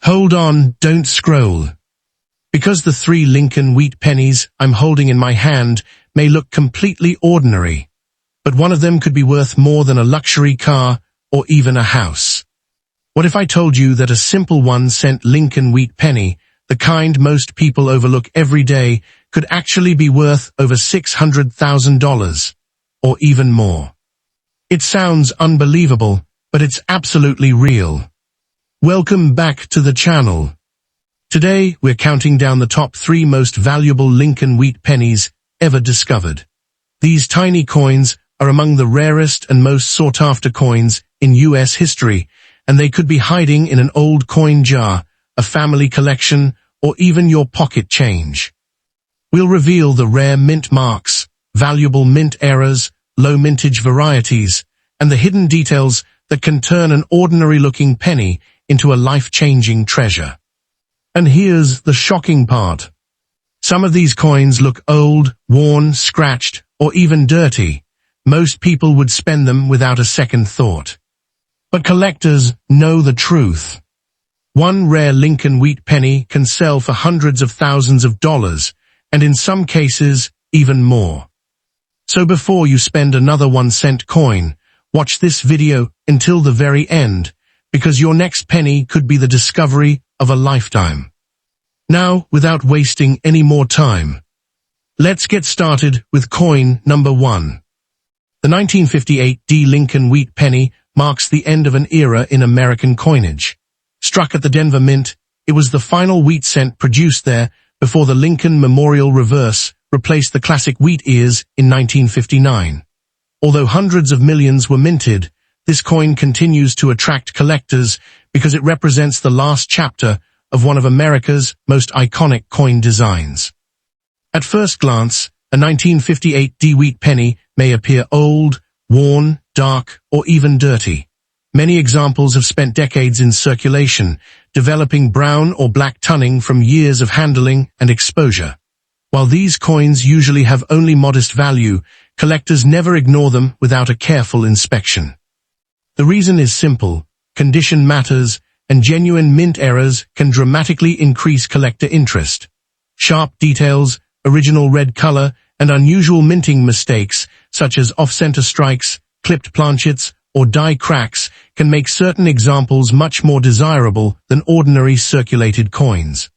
Hold on, don't scroll. Because the 3 Lincoln wheat pennies I'm holding in my hand may look completely ordinary, but one of them could be worth more than a luxury car or even a house. What if I told you that a simple 1-cent Lincoln wheat penny, the kind most people overlook every day, could actually be worth over $600,000, or even more? It sounds unbelievable, but it's absolutely real. Welcome back to the channel. Today, we're counting down the top 3 most valuable Lincoln wheat pennies ever discovered. These tiny coins are among the rarest and most sought-after coins in U.S. history, and they could be hiding in an old coin jar, a family collection, or even your pocket change. We'll reveal the rare mint marks, valuable mint errors, low mintage varieties, and the hidden details that can turn an ordinary-looking penny into a life-changing treasure. And here's the shocking part. Some of these coins look old, worn, scratched, or even dirty. Most people would spend them without a second thought. But collectors know the truth. One rare Lincoln wheat penny can sell for hundreds of thousands of dollars, and in some cases, even more. So before you spend another 1-cent coin, watch this video until the very end, because your next penny could be the discovery of a lifetime. Now, without wasting any more time, let's get started with coin number 1. The 1958 D. Lincoln wheat penny marks the end of an era in American coinage. Struck at the Denver Mint, it was the final wheat cent produced there before the Lincoln Memorial Reverse replaced the classic wheat ears in 1959. Although hundreds of millions were minted, this coin continues to attract collectors because it represents the last chapter of one of America's most iconic coin designs. At first glance, a 1958 D wheat penny may appear old, worn, dark, or even dirty. Many examples have spent decades in circulation, developing brown or black tunning from years of handling and exposure. While these coins usually have only modest value, collectors never ignore them without a careful inspection. The reason is simple: condition matters, and genuine mint errors can dramatically increase collector interest. Sharp details, original red color, and unusual minting mistakes, such as off-center strikes, clipped planchets, or die cracks, can make certain examples much more desirable than ordinary circulated coins.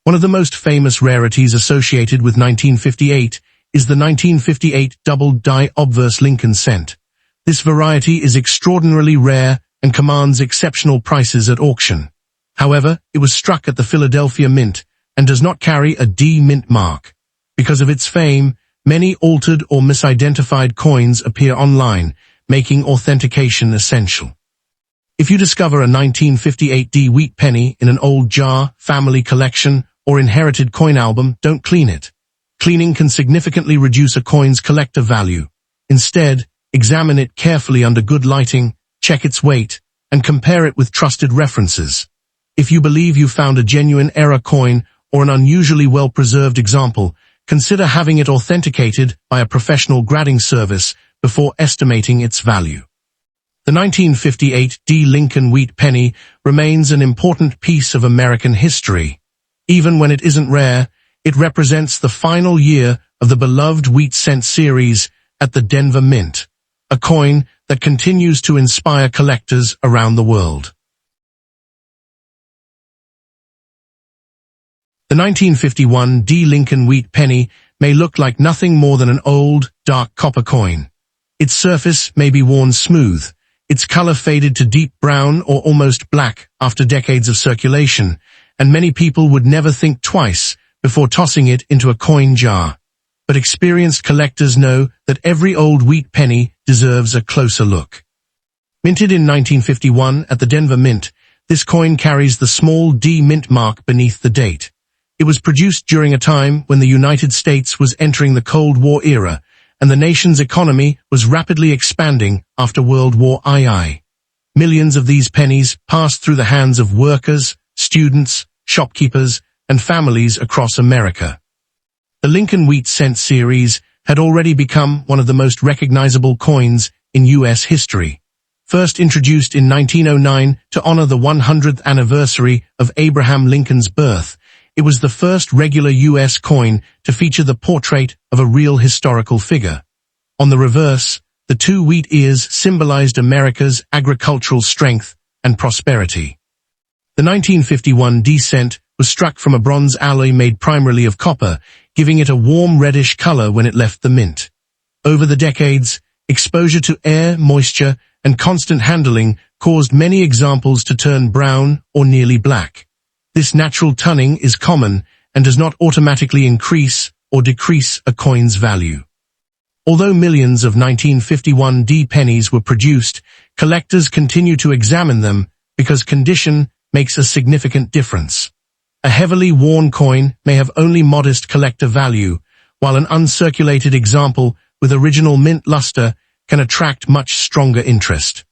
One of the most famous rarities associated with 1958 is the 1958 double die obverse Lincoln cent. This variety is extraordinarily rare and commands exceptional prices at auction. However, it was struck at the Philadelphia Mint and does not carry a D mint mark. Because of its fame, many altered or misidentified coins appear online, making authentication essential. If you discover a 1958 D wheat penny in an old jar, family collection, or inherited coin album, don't clean it. Cleaning can significantly reduce a coin's collector value. Instead, examine it carefully under good lighting, check its weight, and compare it with trusted references. If you believe you found a genuine error coin or an unusually well-preserved example, consider having it authenticated by a professional grading service before estimating its value. The 1958 D. Lincoln wheat penny remains an important piece of American history. Even when it isn't rare, it represents the final year of the beloved wheat cent series at the Denver Mint, a coin that continues to inspire collectors around the world. The 1951 D. Lincoln wheat penny may look like nothing more than an old, dark copper coin. Its surface may be worn smooth, its color faded to deep brown or almost black after decades of circulation, and many people would never think twice before tossing it into a coin jar. But experienced collectors know that every old wheat penny deserves a closer look. Minted in 1951 at the Denver Mint, this coin carries the small D mint mark beneath the date. It was produced during a time when the United States was entering the Cold War era, and the nation's economy was rapidly expanding after World War II. Millions of these pennies passed through the hands of workers, students, shopkeepers, and families across America. The Lincoln wheat cent series had already become one of the most recognizable coins in U.S. history. First introduced in 1909 to honor the 100th anniversary of Abraham Lincoln's birth, it was the first regular U.S. coin to feature the portrait of a real historical figure. On the reverse, the two wheat ears symbolized America's agricultural strength and prosperity. The 1951 D cent was struck from a bronze alloy made primarily of copper, giving it a warm reddish color when it left the mint. Over the decades, exposure to air, moisture, and constant handling caused many examples to turn brown or nearly black. This natural tunning is common and does not automatically increase or decrease a coin's value. Although millions of 1951 D pennies were produced, collectors continue to examine them because condition makes a significant difference. A heavily worn coin may have only modest collector value, while an uncirculated example with original mint luster can attract much stronger interest.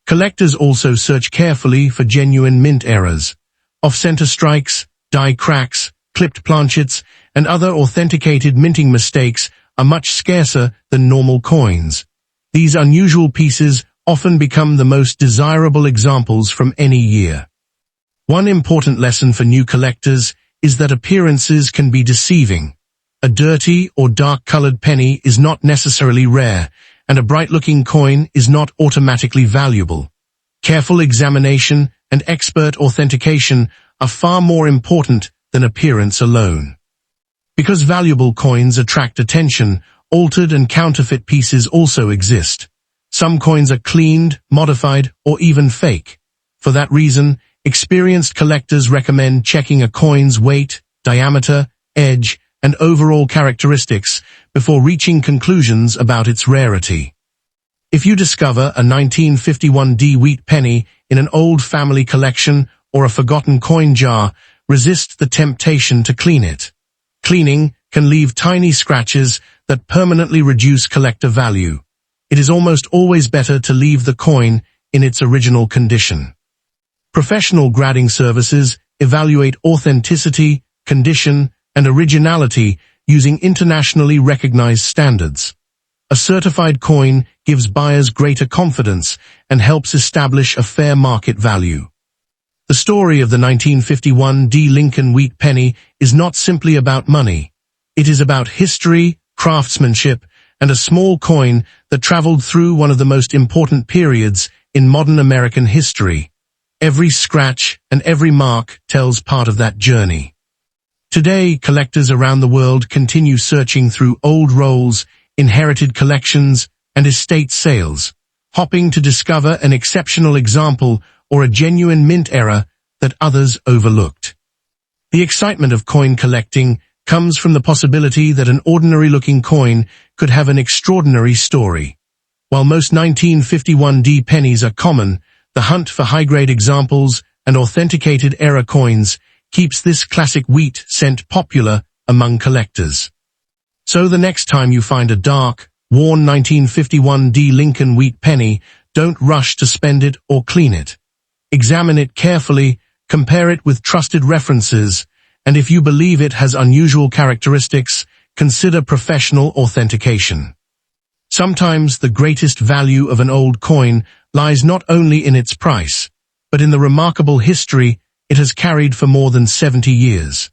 Collectors also search carefully for genuine mint errors. Off-center strikes, die cracks, clipped planchets, and other authenticated minting mistakes are much scarcer than normal coins. These unusual pieces often become the most desirable examples from any year. One important lesson for new collectors is that appearances can be deceiving. A dirty or dark-colored penny is not necessarily rare, and a bright-looking coin is not automatically valuable. Careful examination and expert authentication are far more important than appearance alone. Because valuable coins attract attention, altered and counterfeit pieces also exist. Some coins are cleaned, modified, or even fake. For that reason, experienced collectors recommend checking a coin's weight, diameter, edge, and overall characteristics before reaching conclusions about its rarity. If you discover a 1951 D wheat penny in an old family collection or a forgotten coin jar, resist the temptation to clean it. Cleaning can leave tiny scratches that permanently reduce collector value. It is almost always better to leave the coin in its original condition. Professional grading services evaluate authenticity, condition, and originality using internationally recognized standards. A certified coin gives buyers greater confidence and helps establish a fair market value. The story of the 1951 D Lincoln wheat penny is not simply about money. It is about history, craftsmanship, and a small coin that traveled through one of the most important periods in modern American history. Every scratch and every mark tells part of that journey. Today, collectors around the world continue searching through old rolls, inherited collections, and estate sales, hoping to discover an exceptional example or a genuine mint error that others overlooked. The excitement of coin collecting comes from the possibility that an ordinary-looking coin could have an extraordinary story. While most 1951 D pennies are common, the hunt for high-grade examples and authenticated error coins keeps this classic wheat cent popular among collectors. So the next time you find a dark, worn 1951 D Lincoln wheat penny, don't rush to spend it or clean it. Examine it carefully, compare it with trusted references, and if you believe it has unusual characteristics, consider professional authentication. Sometimes the greatest value of an old coin lies not only in its price, but in the remarkable history it has carried for more than 70 years.